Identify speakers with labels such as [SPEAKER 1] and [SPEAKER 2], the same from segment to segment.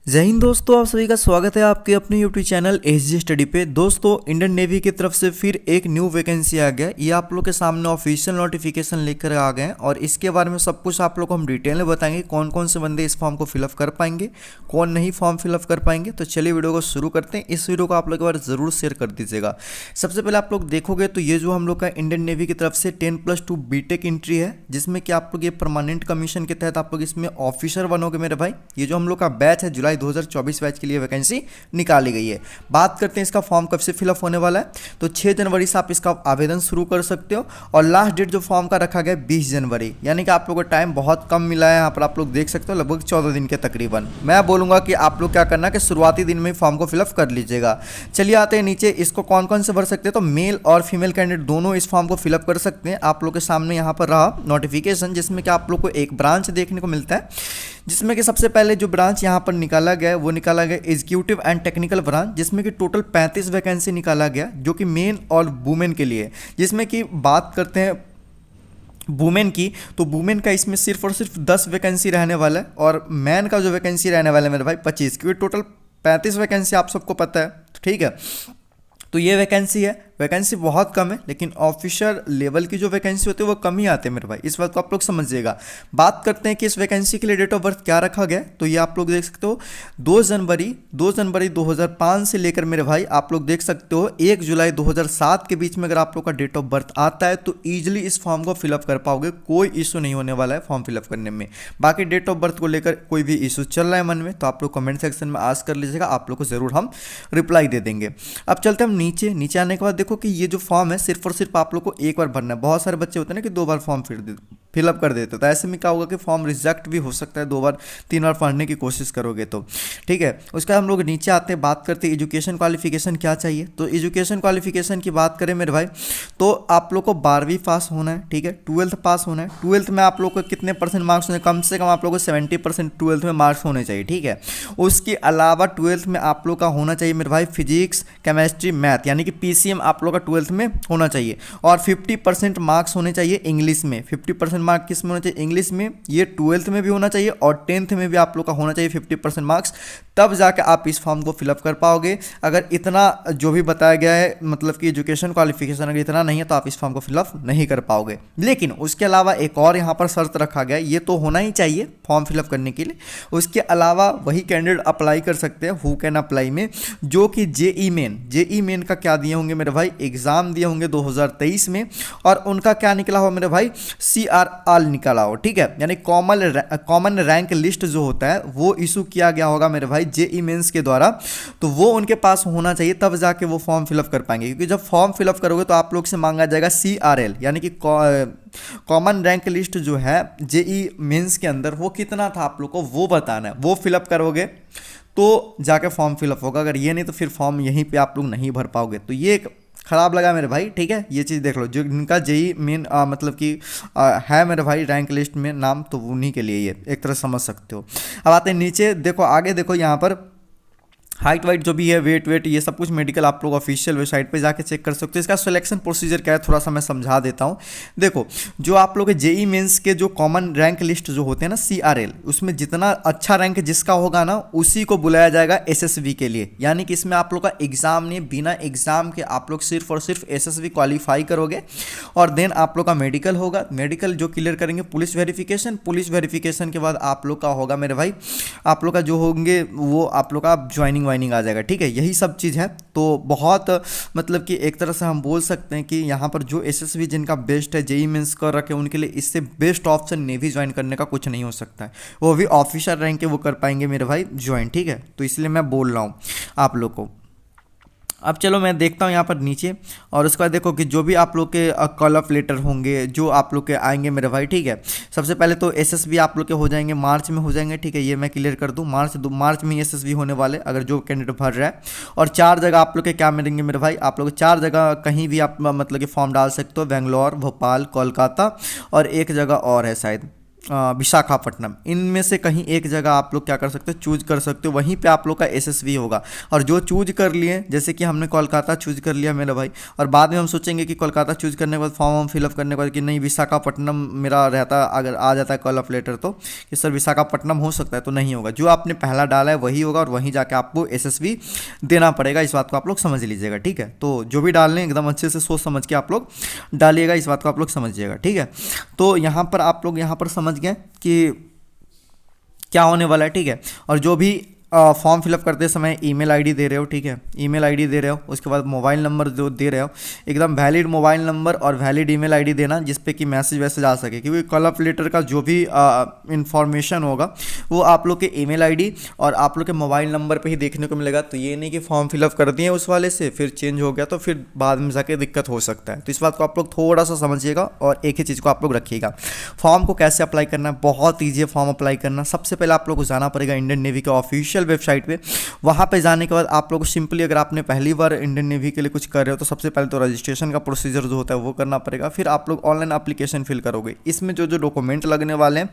[SPEAKER 1] जय हिंद दोस्तों, आप सभी का स्वागत है आपके अपने यूट्यूब चैनल एसजी स्टडी पे। दोस्तों, इंडियन नेवी की तरफ से फिर एक न्यू वैकेंसी आ गया। ये आप लोग के सामने ऑफिशियल नोटिफिकेशन लेकर आ गए हैं और इसके बारे में सब कुछ आप लोग को हम डिटेल में बताएंगे। कौन कौन से बंदे इस फॉर्म को फिलअप कर पाएंगे, कौन नहीं फॉर्म फिलअप कर पाएंगे। तो चलिए वीडियो को शुरू करते हैं। इस वीडियो को आप लोग एक बार जरूर शेयर कर दीजिएगा। सबसे पहले आप लोग देखोगे तो ये जो हम लोग का इंडियन नेवी की तरफ से 10+2 बीटेक एंट्री है, जिसमें कि आप लोग ये परमानेंट कमीशन के तहत आप लोग इसमें ऑफिसर बनोगे मेरे भाई। ये जो हम लोग का बैच है जुलाई 2024 बैच के लिए वैकेंसी निकाली गई है। बात करते हैं इसका फॉर्म कब से फिलअप होने वाला है। तो 6 जनवरी से आप इसका आवेदन शुरू कर सकते हो और लास्ट डेट जो फॉर्म का रखा गया 20 जनवरी, यानी कि आप लोगों को टाइम बहुत कम मिला है। यहाँ पर आप लोग देख सकते हो लगभग 14 दिन के तकरीबन। मैं बोलूँगा कि आप लोग क्या करना कि शुरुआती दिन में फॉर्म को फिलअप कर लीजिएगा। चलिए आते हैं नीचे। इसको कौन कौन से भर सकते हैं, तो मेल और फीमेल कैंडिडेट दोनों इस फॉर्म को फिलअप कर सकते हैं। आप लोग के सामने यहाँ पर रहा नोटिफिकेशन, जिसमें कि आप लोग को एक ब्रांच देखने को मिलता है, जिसमें कि सबसे पहले जो ब्रांच यहाँ पर निकाला गया है वो निकाला गया एग्जीक्यूटिव एंड टेक्निकल ब्रांच, जिसमें कि टोटल 35 वैकेंसी निकाला गया जो कि मेन और वुमेन के लिए। जिसमें कि बात करते हैं वुमेन की, तो वुमेन का इसमें सिर्फ और सिर्फ 10 वैकेंसी रहने वाला है और मैन का जो वैकेंसी रहने वाला है मेरे भाई 25, क्योंकि टोटल 35 वैकेंसी आप सबको पता है। ठीक है, तो ये वैकेंसी है। वैकेंसी बहुत कम है, लेकिन ऑफिसर लेवल की जो वैकेंसी होती है वो कम ही आते हैं मेरे भाई। इस बात को आप लोग समझिएगा। बात करते हैं कि इस वैकेंसी के लिए डेट ऑफ बर्थ क्या रखा गया है। तो ये आप लोग देख सकते हो 2 जनवरी 2005 से लेकर मेरे भाई आप लोग देख सकते हो 1 जुलाई 2007 के बीच में अगर आप लोग का डेट ऑफ बर्थ आता है तो ईजिली इस फॉर्म को फिलअप कर पाओगे। कोई इशू नहीं होने वाला है फॉर्म फिलअप करने में। बाकी डेट ऑफ बर्थ को लेकर कोई भी इशू चल रहा है मन में तो आप लोग कमेंट सेक्शन में आस्क कर लीजिएगा, आप लोग को जरूर हम रिप्लाई दे देंगे। अब चलते हैं हम नीचे आने के बाद देखो कि ये जो फॉर्म है सिर्फ और सिर्फ आप लोग को एक बार भरना है। बहुत सारे बच्चे होते हैं ना कि 2 बार फॉर्म फिलअप कर देते, तो ऐसे में क्या होगा कि फॉर्म रिजेक्ट भी हो सकता है 2 बार 3 बार पढ़ने की कोशिश करोगे तो। ठीक है, उसके बाद हम लोग नीचे आते हैं, बात करते हैं एजुकेशन क्वालिफिकेशन क्या चाहिए। तो एजुकेशन क्वालिफिकेशन की बात करें मेरे भाई तो आप लोग को 12वीं पास होना है। ठीक है, 12th पास होना है। 12th में आप लोग को कितने % मार्क्स होने, कम से कम आप लोग को 70% 12th में मार्क्स होने चाहिए। ठीक है, उसके अलावा 12th में आप लोग का होना चाहिए मेरे भाई फिजिक्स केमिस्ट्री मैथ, यानी कि PCM आप लोग का 12th में होना चाहिए। और 50% मार्क्स होने चाहिए इंग्लिश में। 50% मार्क्स किस में होना चाहिए, इंग्लिश में। ये 12th में भी होना चाहिए और 10th में भी आप लोग का होना चाहिए 50% मार्क्स, तब जाकर आप इस फॉर्म को फिलअप कर पाओगे। अगर इतना जो भी बताया गया है मतलब कि एजुकेशन क्वालिफिकेशन अगर इतना नहीं है तो आप इस फॉर्म को फिलअप नहीं कर पाओगे। लेकिन उसके अलावा एक और यहाँ पर शर्त रखा गया है, ये तो होना ही चाहिए फॉर्म फिलअप करने के लिए। उसके अलावा वही कैंडिडेट अप्लाई कर सकते हैं हु कैन अप्लाई में, जो कि जेई मेन का क्या दिए होंगे मेरे भाई, एग्जाम दिए होंगे 2023 में और उनका क्या निकला हो मेरे भाई, CRR निकला हो। ठीक है, यानी कॉमन रैंक लिस्ट जो होता है वो इशू किया गया होगा मेरे भाई जेई मेंस के द्वारा, तो वो उनके पास होना चाहिए, तब जाके वो फॉर्म फिलअप कर पाएंगे। क्योंकि जब फॉर्म फिलअप करोगे तो आप लोग से मांगा जाएगा CRL, यानी कि कॉमन रैंक लिस्ट जो है जेई मेंस के अंदर वो कितना था आप लोग को वो बताना है। वो फिलअप करोगे तो जाके फॉर्म फिलअप होगा, अगर ये नहीं तो फिर फॉर्म यहीं पे आप लोग नहीं भर पाओगे। तो ये एक खराब लगा मेरे भाई। ठीक है, ये चीज़ देख लो, जो इनका जेई मेन मतलब कि है मेरे भाई रैंक लिस्ट में नाम, तो उन्हीं के लिए ये एक तरह समझ सकते हो। अब आते हैं नीचे, देखो आगे देखो यहाँ पर हाइट वाइट जो भी है, वेट ये सब कुछ मेडिकल आप लोग ऑफिशियल वेबसाइट पे जाके चेक कर सकते हो। इसका सिलेक्शन प्रोसीजर क्या है थोड़ा सा मैं समझा देता हूँ। देखो, जो आप लोग के जेई मेंस के जो कॉमन रैंक लिस्ट जो होते हैं ना CRL, उसमें जितना अच्छा रैंक जिसका होगा ना उसी को बुलाया जाएगा SSB के लिए। यानी कि इसमें आप लोग का एग्जाम नहीं, बिना एग्जाम के आप लोग सिर्फ और सिर्फ SSB क्वालिफाई करोगे और देन आप लोग का मेडिकल होगा। मेडिकल जो क्लियर करेंगे पुलिस वेरिफिकेशन के बाद आप लोग का होगा मेरे भाई, आप लोग का जो होंगे वो आप लोग का ज्वाइनिंग आ जाएगा। ठीक है, यही सब चीज़ है। तो बहुत मतलब कि एक तरह से हम बोल सकते हैं कि यहाँ पर जो SSB जिनका बेस्ट है जेई मेंस कर रखे उनके लिए इससे बेस्ट ऑप्शन नेवी ज्वाइन करने का कुछ नहीं हो सकता है। वो भी ऑफिसर रैंक के वो कर पाएंगे मेरे भाई ज्वाइन। ठीक है, तो इसलिए मैं बोल रहा हूँ आप लोग को। अब चलो मैं देखता हूँ यहाँ पर नीचे, और उसके बाद देखो कि जो भी आप लोग के कॉल ऑफ लेटर होंगे जो आप लोग के आएंगे मेरे भाई। ठीक है, सबसे पहले तो SSB आप लोग के हो जाएंगे मार्च में हो जाएंगे। ठीक है, ये मैं क्लियर कर दूँ, मार्च में SSB होने वाले अगर जो कैंडिडेट भर रहा है। और 4 जगह आप लोग के क्या मिलेंगे मेरे भाई, आप लोग 4 जगह कहीं भी आप मतलब कि फॉर्म डाल सकते हो, बेंगलोर, भोपाल, कोलकाता और एक जगह और है शायद, विशाखापट्टनम, इनमें से कहीं एक जगह आप लोग क्या कर सकते हो, चूज कर सकते हो, वहीं पे आप लोग का एसएसवी होगा। और जो चूज कर लिए, जैसे कि हमने कोलकाता चूज कर लिया मेरा भाई, और बाद में हम सोचेंगे कि कोलकाता चूज करने के बाद फॉर्म फिलअप करने के बाद कि नहीं विशाखापट्टनम मेरा रहता, अगर आ जाता है कॉल ऑफ लेटर तो कि सर विशाखापट्टनम हो सकता है, तो नहीं होगा। जो आपने पहला डाला है वही होगा और वहीं जाके आपको एसएसवी देना पड़ेगा। इस बात को आप लोग समझ लीजिएगा, ठीक है। तो जो भी डालने एकदम अच्छे से सोच समझ के आप लोग डालिएगा, इस बात को आप लोग समझिएगा, ठीक है। तो यहाँ पर आप लोग यहाँ पर समझ गए कि क्या होने वाला है, ठीक है। और जो भी फॉर्म फिलअप करते समय ईमेल आईडी दे रहे हो, ठीक है, ईमेल आईडी दे रहे हो, उसके बाद मोबाइल नंबर जो दे रहे हो एकदम वैलिड मोबाइल नंबर और वैलिड ईमेल आईडी देना, जिस पे कि मैसेज वैसेज आ सके, क्योंकि कॉल ऑफ लेटर का जो भी इंफॉर्मेशन होगा वो आप लोग के ईमेल आईडी और आप लोग के मोबाइल नंबर पे ही देखने को मिलेगा। तो ये नहीं कि फॉर्म फिलअप कर दिए उस वाले से फिर चेंज हो गया तो फिर बाद में जाके दिक्कत हो सकता है। तो इस बात को आप लोग थोड़ा सा समझिएगा और एक ही चीज़ को आप लोग रखिएगा। फॉर्म को कैसे अप्लाई करना है, बहुत ईजी है फॉर्म अप्लाई करना। सबसे पहले आप लोग को जाना पड़ेगा इंडियन नेवी के ऑफिशियल वेबसाइट पे। वहाँ पे जाने के बाद आप लोग को सिंपली, अगर आपने पहली बार इंडियन नेवी के लिए कुछ कर रहे हो तो सबसे पहले तो रजिस्ट्रेशन का प्रोसीजर जो होता है वो करना पड़ेगा। फिर आप लोग ऑनलाइन एप्लीकेशन फिल करोगे। इसमें जो जो डॉक्यूमेंट लगने वाले हैं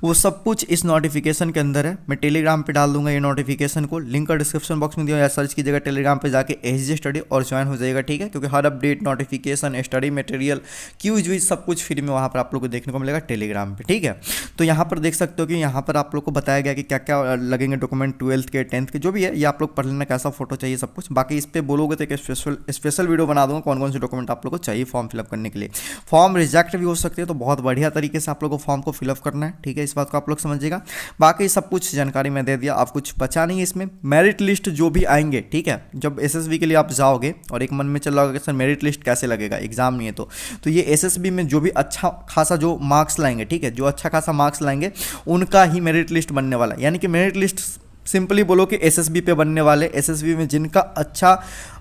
[SPEAKER 1] वो सब कुछ इस नोटिफिकेशन के अंदर है। मैं टेलीग्राम पे डाल दूंगा ये नोटिफिकेशन को, लिंक का डिस्क्रिप्शन बॉक्स में दिया, या सर्च कीजिएगा टेलीग्राम पे जाके एसजी स्टडी और ज्वाइन हो जाएगा, ठीक है। क्योंकि हर अपडेट, नोटिफिकेशन, स्टडी मटेरियल, क्यूज व्यूज सब कुछ फ्री में वहाँ पर आप लोग को देखने को मिलेगा टेलीग्राम पे, ठीक है। तो यहाँ पर देख सकते हो कि यहाँ पर आप लोग को बताया गया कि क्या क्या लगेंगे डॉक्यूमेंट, 12th के 10th के जो भी है, ये आप लोग पढ़ लेना कैसा फोटो चाहिए सब कुछ। बाकी इस पे बोलोगे तो एक स्पेशल वीडियो बना दूंगा कौन कौन से डॉक्यूमेंट आप लोग को चाहिए फॉर्म फिलअप करने के लिए। फॉर्म रिजेक्ट भी हो सकते हैं, तो बहुत बढ़िया तरीके से आप लोग को फॉर्म को फिलअप करना है, ठीक है। इस बात को आप लोग समझिएगा। बाकी सब कुछ जानकारी मैं दे दिया, आप कुछ बचा नहीं है इसमें। मेरिट लिस्ट जो भी आएंगे, ठीक है, जब एसएसबी के लिए आप जाओगे और एक मन में चल रहा होगा कि सर मेरिट लिस्ट कैसे लगेगा, एग्जाम नहीं है तो ये एसएसबी में जो भी अच्छा खासा जो मार्क्स लाएंगे, ठीक है, जो अच्छा खासा मार्क्स लाएंगे उनका ही मेरिट लिस्ट बनने वाला है। यानी कि मेरिट लिस्ट सिंपली बोलो कि एसएसबी पे बनने वाले, एसएसबी में जिनका अच्छा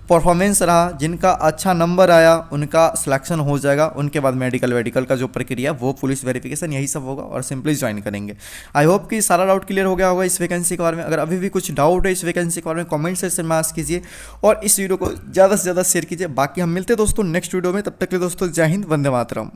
[SPEAKER 1] परफॉर्मेंस रहा, जिनका अच्छा नंबर आया, उनका सिलेक्शन हो जाएगा। उनके बाद मेडिकल का जो प्रक्रिया वो पुलिस वेरिफिकेशन यही सब होगा और सिंपली ज्वाइन करेंगे। आई होप कि सारा डाउट क्लियर हो गया होगा इस वैकेंसी के बारे में। अगर अभी भी कुछ डाउट है इस वैकेंसी के बारे में कमेंट सेक्शन में आस्क कीजिए और इस वीडियो को ज़्यादा से ज़्यादा शेयर कीजिए। बाकी हम मिलते हैं दोस्तों नेक्स्ट वीडियो में, तब तक के लिए दोस्तों जय हिंद, वंदे मातरम।